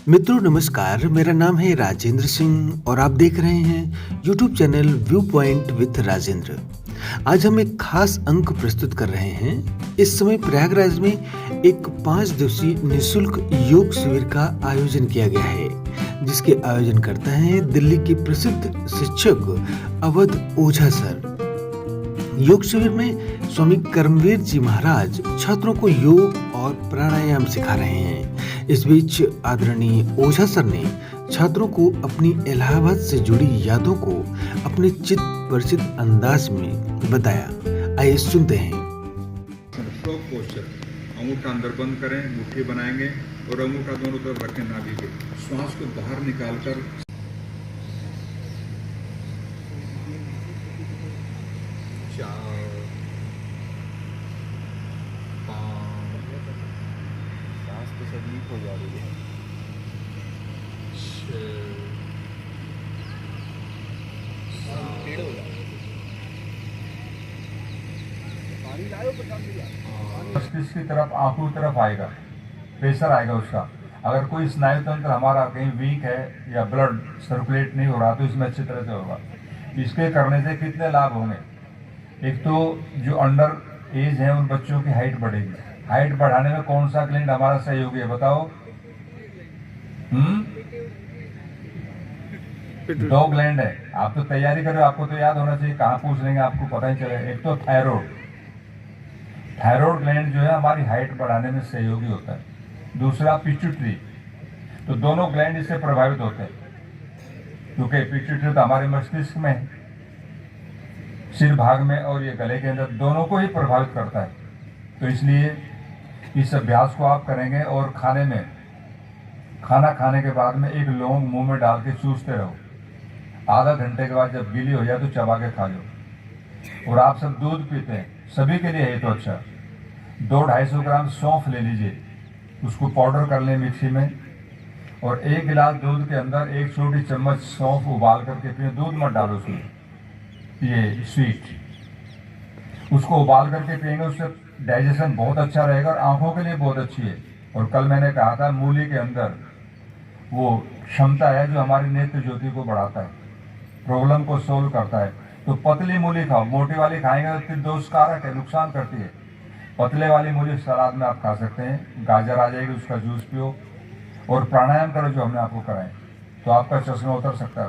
मित्रों नमस्कार, मेरा नाम है राजेंद्र सिंह और आप देख रहे हैं YouTube channel view point with Rajendra. आज हम एक खास अंक प्रस्तुत कर रहे हैं। इस समय प्रयागराज में एक 5 दिवसीय निःशुल्क योग शिविर का आयोजन किया गया है, जिसके आयोजनकर्ता हैं दिल्ली के प्रसिद्ध शिक्षक अवध ओझा सर। योग शिविर में स्वामी कर्मवीर जी महाराज छात्रों को योग और प्राणायाम सिखा रहे हैं। इस बीच आदरणीय ओझा सर ने छात्रों को अपनी इलाहाबाद से जुड़ी यादों को अपने चित्त परिचित अंदाज में बताया। आइए सुनते हैं। फ्रॉग पोस्चर, अंगूठा अंदर बंद करें, मुट्ठी बनाएंगे और अंगूठा दोनों तरफ रखें नाभि के। श्वास को बाहर निकालकर हो जा रही है। मस्तिष्क की तरफ, आंखों की तरफ आएगा, प्रेशर आएगा उसका। अगर कोई स्नायु तंत्र हमारा कहीं वीक है या ब्लड सर्कुलेट नहीं हो रहा तो इसमें अच्छी तरह से होगा। इसके करने से कितने लाभ होंगे? एक तो जो अंडर एज है उन बच्चों की हाइट बढ़ेगी। हाइट बढ़ाने में कौन सा ग्लैंड हमारा सहयोगी है बताओ? 2 ग्लैंड है। आप तो तैयारी करो, आपको तो याद होना चाहिए। कहाँ पूछ लेंगे आपको पता ही चले। एक तो थायराइड ग्लैंड जो है हमारी हाइट बढ़ाने में सहयोगी होता है। दूसरा पिट्यूटरी। तो दोनों ग्लैंड इससे प्रभावित होते हैं, क्योंकि पिट्यूटरी तो हमारे मस्तिष्क में है, सिर भाग में और ये गले के अंदर, दोनों को ही प्रभावित करता है। तो इसलिए इस अभ्यास को आप करेंगे और खाना खाने के बाद में एक लौंग मुंह में डाल के चूसते रहो। आधा घंटे के बाद जब गीली हो जाए तो चबा के खा लो। और आप सब दूध पीते हैं, सभी के लिए है तो अच्छा। 200-250 ग्राम सौंफ ले लीजिए, उसको पाउडर कर लें मिक्सी में, और 1 गिलास दूध के अंदर 1 छोटी चम्मच सौंफ उबाल करके पिए। दूध मत डालो उसमें, ये स्वीट, उसको उबाल करके पिएंगे, उससे डाइजेशन बहुत अच्छा रहेगा और आंखों के लिए बहुत अच्छी है। और कल मैंने कहा था मूली के अंदर वो क्षमता है जो हमारी नेत्र ज्योति को बढ़ाता है, प्रॉब्लम को सोल्व करता है। तो पतली मूली खाओ, मोटी वाली खाएंगे तो दोषकारक है, नुकसान करती है। पतले वाली मूली सलाद में आप खा सकते हैं, गाजर आ जाएगी, उसका जूस पियो और प्राणायाम करो जो हमने आपको कराए, तो आपका चश्मा उतर सकता है।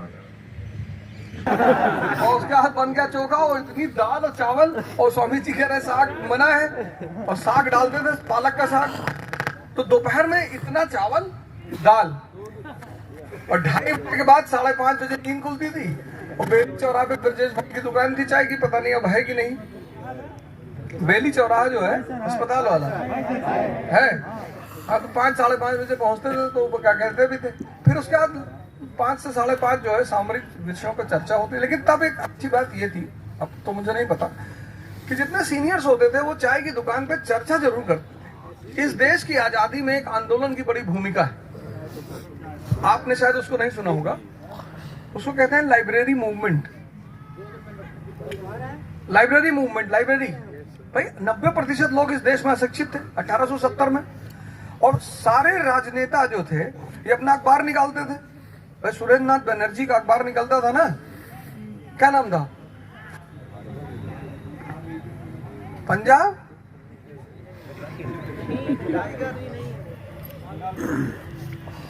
और उसके हाथ बन गया चोखा और इतनी दाल और चावल, और स्वामी जी कह रहे साग मना है और साग डालते थे, पालक का साग। तो दोपहर में इतना चावल दाल, और 2:30 बजे के बाद 5:30 बजे नींद खुलती थी। और बेली चौराहे पे ब्रजेश भट्ट की दुकान थी चाय की, पता नहीं अब है कि नहीं। बेली चौराहा जो है अस्पताल वाला है, हाँ, तो 5-5:30 बजे पहुंचते थे, तो वो क्या कहते भी थे। फिर उसके बाद 5 से 5:30 जो है सामरिक विषयों पर चर्चा होती। लेकिन तब एक अच्छी बात ये थी, अब तो मुझे नहीं पता, कि जितने सीनियर्स होते थे वो चाय की दुकान पे चर्चा जरूर करते थे। इस देश की आजादी में एक आंदोलन की बड़ी भूमिका है, आपने शायद उसको नहीं सुना होगा। उसको कहते हैं लाइब्रेरी मूवमेंट। लाइब्रेरी भाई 90% लोग इस देश में अशिक्षित थे 1870 में, और सारे राजनेता जो थे ये अपना अखबार निकालते थे। भाई सुरेंद्र नाथ बनर्जी का अखबार निकलता था ना, क्या नाम था? पंजाब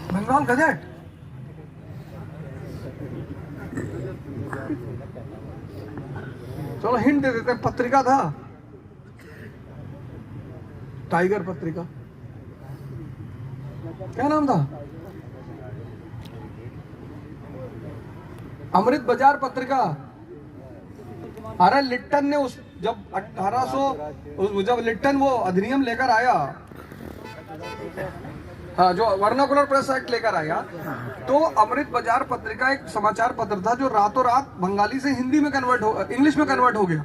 बंगाल गजेट। चलो हिंट दे देते हैं, पत्रिका था टाइगर पत्रिका, क्या नाम था? अमृत बाजार पत्रिका। अरे लिट्टन ने उस जब लिट्टन वो अधिनियम लेकर आया, हाँ, जो वर्नाकुलर प्रेस एक्ट लेकर आया, तो अमृत बाजार पत्रिका एक समाचार पत्र था जो रातों रात बंगाली से हिंदी में इंग्लिश में कन्वर्ट हो गया।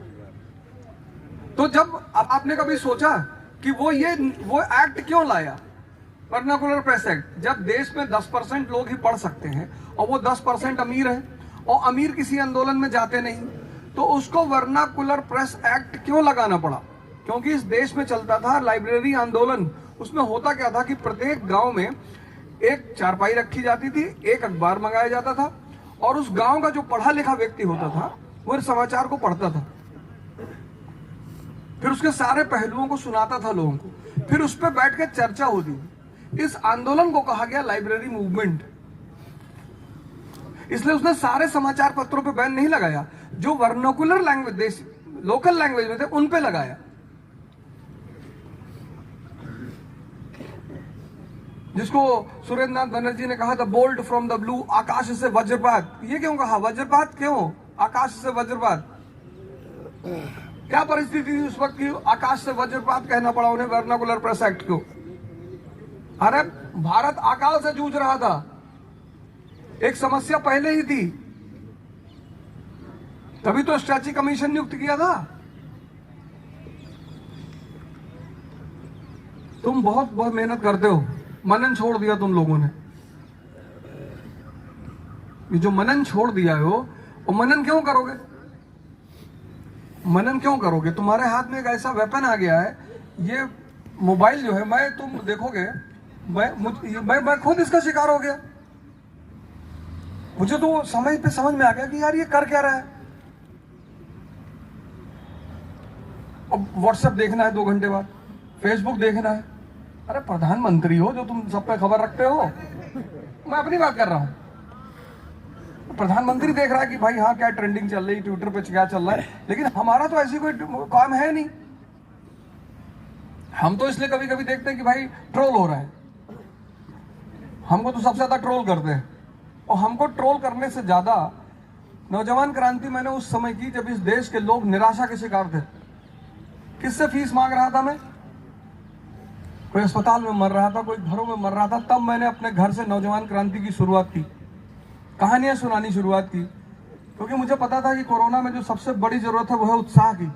तो जब आपने कभी सोचा कि वो एक्ट क्यों लाया, वर्नाकुलर प्रेस एक्ट? जब देश में 10% लोग ही पढ़ सकते हैं और वो 10% अमीर है, और अमीर किसी आंदोलन में जाते नहीं, तो उसको वर्नाकुलर प्रेस एक्ट क्यों लगाना पड़ा? क्योंकि इस देश में चलता था लाइब्रेरी आंदोलन। उसमें होता क्या था कि प्रत्येक गांव में एक चारपाई रखी जाती थी, एक अखबार मंगाया जाता था, और उस गांव का जो पढ़ा लिखा व्यक्ति होता था वो इस समाचार को पढ़ता था, फिर उसके सारे पहलुओं को सुनाता था लोगों को, फिर उस पर बैठ के चर्चा होती थी। इस आंदोलन को कहा गया लाइब्रेरी मूवमेंट। इसलिए उसने सारे समाचार पत्रों पे बैन नहीं लगाया, जो वर्नाकुलर लैंग्वेज, लोकल लैंग्वेज में थे उन पे लगाया। जिसको सुरेंद्र नाथ बनर्जी ने कहा था बोल्ट फ्रॉम द ब्लू, आकाश से वज्रपात। ये क्यों कहा वज्रपात, क्यों आकाश से वज्रपात? क्या परिस्थिति थी उस वक्त की आकाश से वज्रपात कहना पड़ा उन्हें वर्नाकुलर प्रेस एक्ट को? अरे भारत अकाल से जूझ रहा था, एक समस्या पहले ही थी, तभी तो स्ट्रैची कमीशन नियुक्त किया था। तुम बहुत मेहनत करते हो, मनन छोड़ दिया तुम लोगों ने। ये जो मनन छोड़ दिया हो, वो मनन क्यों करोगे? मनन क्यों करोगे? तुम्हारे हाथ में एक ऐसा वेपन आ गया है, ये मोबाइल जो है, मैं तुम देखोगे, मैं खुद इसका शिकार हो गया। मुझे तो समय पे समझ में आ गया कि यार ये कर क्या रहा है। अब व्हाट्सएप देखना है 2 घंटे बाद, फेसबुक देखना है। अरे प्रधानमंत्री हो जो तुम सब पे खबर रखते हो, मैं अपनी बात कर रहा हूं। प्रधानमंत्री देख रहा है कि भाई हाँ क्या ट्रेंडिंग चल रही है, ट्विटर पे क्या चल रहा है, लेकिन हमारा तो ऐसी कोई काम है नहीं। हम तो इसलिए कभी कभी देखते हैं कि भाई ट्रोल हो रहा है, हमको तो सबसे ज्यादा ट्रोल करते हैं। और हमको ट्रोल करने से ज्यादा नौजवान क्रांति मैंने उस समय की जब इस देश के लोग निराशा के शिकार थे। किससे फीस मांग रहा था मैं? कोई अस्पताल में मर रहा था, कोई घरों में मर रहा था, तब मैंने अपने घर से नौजवान क्रांति की शुरुआत की, कहानियां सुनानी शुरुआत की, क्योंकि मुझे पता था कि कोरोना में जो सबसे बड़ी जरूरत है वो है उत्साह की।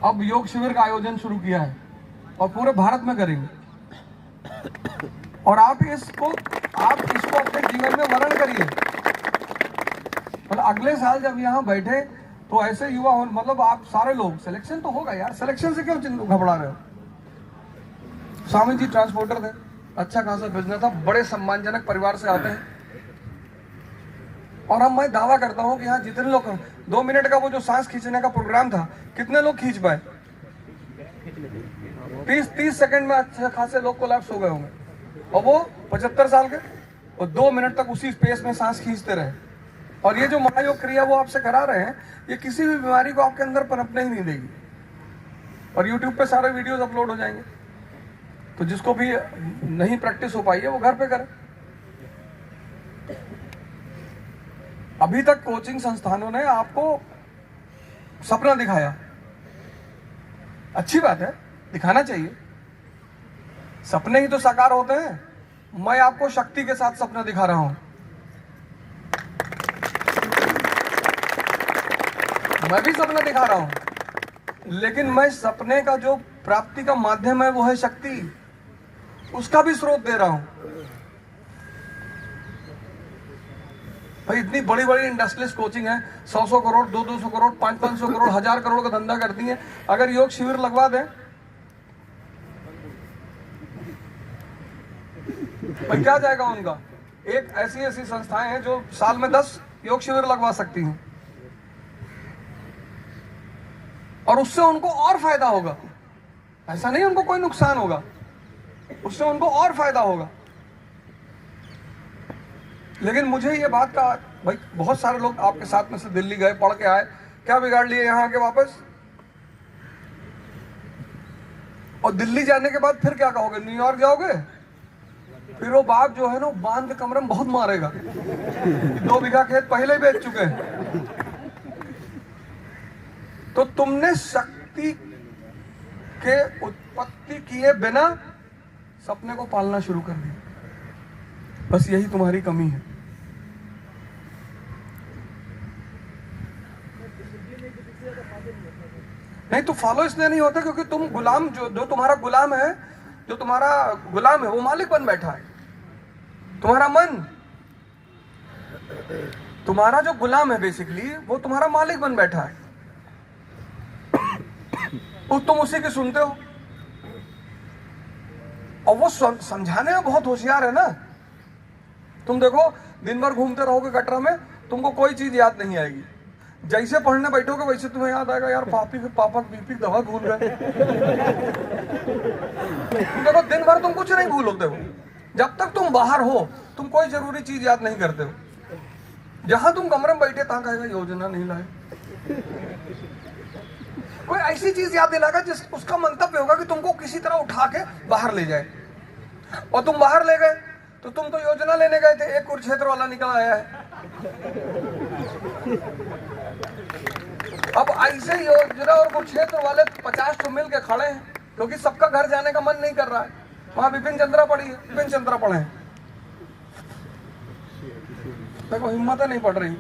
अब योग शिविर का आयोजन शुरू किया है और पूरे भारत में करेंगे, और आप इसको अपने जीवन में वर्ण करिए। और अगले साल जब यहाँ बैठे तो ऐसे युवा हो, मतलब आप सारे लोग, सिलेक्शन तो होगा यार, सिलेक्शन से क्यों घबरा रहे हो? स्वामी जी ट्रांसपोर्टर थे, अच्छा खासा बिजनेस था, बड़े सम्मानजनक परिवार से आते हैं, और हम मैं दावा करता हूं कि यहाँ जितने लोग 2 मिनट का वो जो सांस खींचने का प्रोग्राम था, कितने लोग खींच पाए? 30 सेकंड में अच्छे खासे लोग कोलैप्स हो गए होंगे, और वो 75 साल के, और 2 मिनट तक उसी स्पेस में सांस खींचते रहे। और ये जो महायोग क्रिया वो आपसे करा रहे हैं, ये किसी भी बीमारी को आपके अंदर पनपने ही नहीं देगी। और YouTube पे सारे वीडियोस अपलोड हो जाएंगे, तो जिसको भी नहीं प्रैक्टिस हो पाई है वो घर पे करे। अभी तक कोचिंग संस्थानों ने आपको सपना दिखाया, अच्छी बात है, दिखाना चाहिए, सपने ही तो साकार होते हैं। मैं आपको शक्ति के साथ सपना दिखा रहा हूं, मैं भी सपना दिखा रहा हूं, लेकिन मैं सपने का जो प्राप्ति का माध्यम है वो है शक्ति, उसका भी स्रोत दे रहा हूं। भाई इतनी बड़ी बड़ी इंडस्ट्रियलिस्ट कोचिंग है, 100 करोड़, 200 करोड़, 500 करोड़, 1000 करोड़ का धंधा करती है। अगर योग शिविर लगवा दें, भाई क्या जाएगा उनका? एक ऐसी संस्थाएं हैं जो साल में 10 योग शिविर लगवा सकती हैं, और उससे उनको और फायदा होगा। ऐसा नहीं उनको कोई नुकसान होगा, उससे उनको और फायदा होगा। लेकिन मुझे ये बात का, भाई बहुत सारे लोग आपके साथ में से दिल्ली गए, पढ़ के आए, क्या बिगाड़ लिए यहाँ आके वापस? और दिल्ली जाने के बाद फिर क्या कहोगे? न्यूयॉर्क जाओगे? फिर वो बाप जो है ना, बांध के कमरे में बहुत मारेगा, 2 बीघा खेत पहले ही बेच चुके हैं। तो तुमने शक्ति के उत्पत्ति किए बिना सपने को पालना शुरू कर दिया, बस यही तुम्हारी कमी है। नहीं तो फॉलो इसलिए नहीं होता क्योंकि तुम गुलाम, जो तुम्हारा गुलाम है, जो तुम्हारा गुलाम है वो मालिक बन बैठा है। तुम्हारा मन, तुम्हारा जो गुलाम है बेसिकली, वो तुम्हारा मालिक बन बैठा है, तुम उसी के सुनते हो। और वो समझाने में बहुत होशियार है ना। तुम देखो दिन भर घूमते रहोगे कटरा में, तुमको कोई चीज याद नहीं आएगी। जैसे पढ़ने बैठोगे वैसे तुम्हें याद आएगा, यार पापा बीपी दवा भूल गए। देखो दिन भर तुम कुछ नहीं भूलते हो, जब तक तुम बाहर हो तुम कोई जरूरी चीज याद नहीं करते हो। जहां तुम कमरे में बैठे तहां कहेगा योजना नहीं लाए। कोई ऐसी चीज याद दिलाएगा जिस उसका मंतव्य होगा कि तुमको किसी तरह उठा के बाहर ले जाए। और तुम बाहर ले गए तो तुम तो योजना लेने गए थे, एक कुरुक्षेत्र वाला निकल आया है। अब ऐसे योजना और कुरुक्षेत्र वाले 50 तो मिल के खड़े हैं, क्योंकि सबका घर जाने का मन नहीं कर रहा है। वहां विपिन चंद्रा पड़ी है, विपिन चंद्रा पढ़े हैं। देखो हिम्मत नहीं पड़ रही।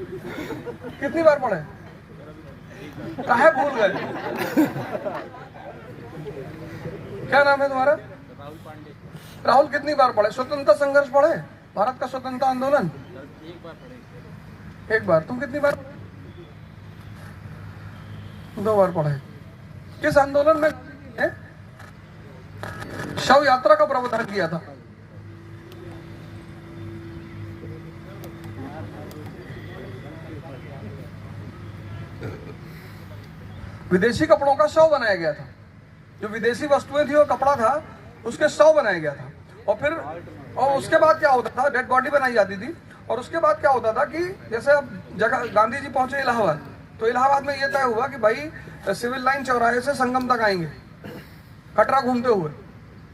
कितनी बार पढ़े? काहे भूल गए? क्या नाम है तुम्हारा? राहुल कितनी बार पढ़े? स्वतंत्रता संघर्ष पढ़े? भारत का स्वतंत्रता आंदोलन एक बार। तुम कितनी बार? 2 बार पढ़े। किस आंदोलन में? शव यात्रा का प्रावधान किया था। विदेशी कपड़ों का शव बनाया गया था। जो विदेशी वस्तुएं थी वो कपड़ा था, उसके शव बनाया गया था। और उसके बाद क्या होता था? डेड बॉडी बनाई जाती थी। और उसके बाद क्या होता था कि जैसे अब जगह गांधी जी पहुंचे इलाहाबाद, तो इलाहाबाद में ये तय हुआ कि भाई सिविल लाइन चौराहे से संगम तक आएंगे कटरा घूमते हुए।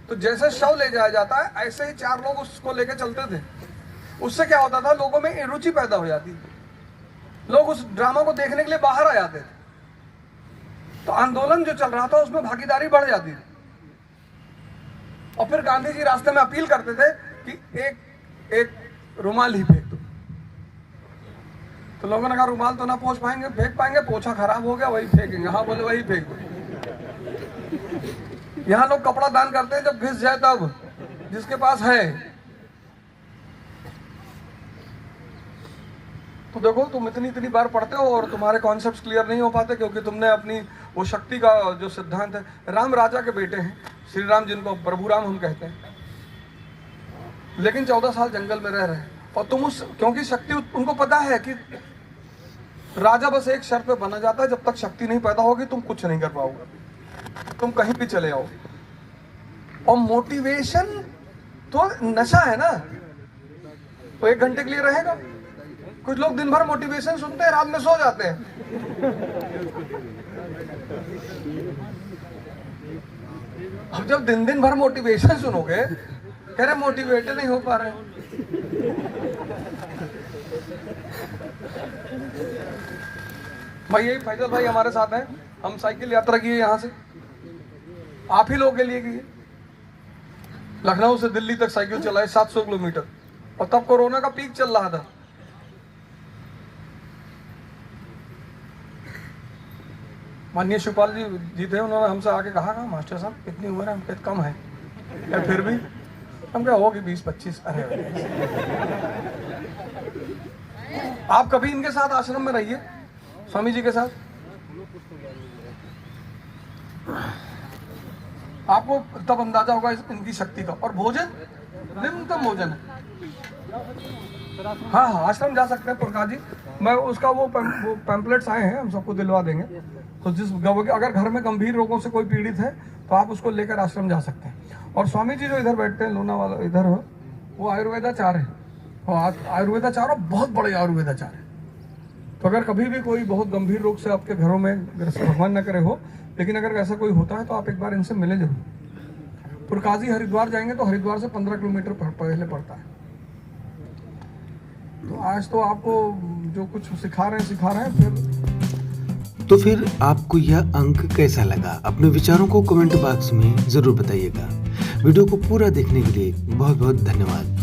तो जैसे शव ले जाया जाता है ऐसे ही 4 लोग उसको लेके चलते थे। उससे क्या होता था? लोगों में रुचि पैदा हो जाती थी, लोग उस ड्रामा को देखने के लिए बाहर आ जाते थे। तो आंदोलन जो चल रहा था उसमें भागीदारी बढ़ जाती थी। और फिर गांधी जी रास्ते में अपील करते थे कि एक रुमाल ही फेंक दो। तो लोगों ने कहा रुमाल तो ना फेंक पाएंगे, पोछा खराब हो गया वही फेंकेंगे। हाँ बोले वही फेंक दो। यहाँ लोग कपड़ा दान करते हैं जब घिस जाए तब, जिसके पास है। तो देखो तुम इतनी बार पढ़ते हो और तुम्हारे कॉन्सेप्ट्स क्लियर नहीं हो पाते, क्योंकि तुमने अपनी वो शक्ति का जो सिद्धांत है। राम राजा के बेटे हैं, श्री राम जिनको प्रभु राम हम कहते हैं, लेकिन 14 साल जंगल में रह रहे हैं। और तुम क्योंकि शक्ति उनको पता है कि राजा बस एक शर्त पे बना जाता है, जब तक शक्ति नहीं पैदा होगी तुम कुछ नहीं कर पाओगे, तुम कहीं भी चले आओ। और मोटिवेशन तो नशा है ना, तो 1 घंटे के लिए रहेगा। कुछ लोग दिन भर मोटिवेशन सुनते हैं, रात में सो जाते हैं। अब जब दिन भर मोटिवेशन सुनोगे, कह रहे मोटिवेटेड नहीं हो पा रहे। भाई यही फैजल भाई हमारे साथ हैं, हम साइकिल यात्रा की है यहाँ से, आप ही लोगों के लिए की है। लखनऊ से दिल्ली तक साइकिल चलाए 700 किलोमीटर, और तब कोरोना का पीक चल रहा था। माननीय शिवपाल जी थे, उन्होंने हमसे आके कहा मास्टर साहब कितनी उम्र है? हम कहते कम है या फिर भी हम क्या होगी 20-25। अरे आप कभी इनके साथ आश्रम में रहिए, स्वामी जी के साथ, आपको तब अंदाजा होगा इनकी शक्ति का। और भोजन निम्नतम भोजन है। हाँ आश्रम जा सकते हैं प्रकाश जी, मैं उसका वो पैम्पलेट्स आए हैं, हम सबको दिलवा देंगे। तो अगर घर में गंभीर रोगों से कोई पीड़ित है तो आप उसको लेकर आश्रम जा सकते हैं। और स्वामी जी जो इधर बैठते हैं लोनावाला इधर हो, वो आयुर्वेदाचार्य है, और आयुर्वेदाचार्य बहुत बड़े आयुर्वेदाचार्य है। तो अगर कभी भी कोई बहुत गंभीर रोग से आपके घरों में, भगवान न करे हो, लेकिन अगर ऐसा कोई होता है तो आप एक बार इनसे मिले जरूर। पुरकाजी हरिद्वार जाएंगे तो हरिद्वार से 15 किलोमीटर पहले पड़ता है। तो आज तो आपको जो कुछ सिखा रहे हैं तो फिर आपको यह अंक कैसा लगा? अपने विचारों को कमेंट बॉक्स में जरूर बताइएगा। वीडियो को पूरा देखने के लिए बहुत बहुत धन्यवाद।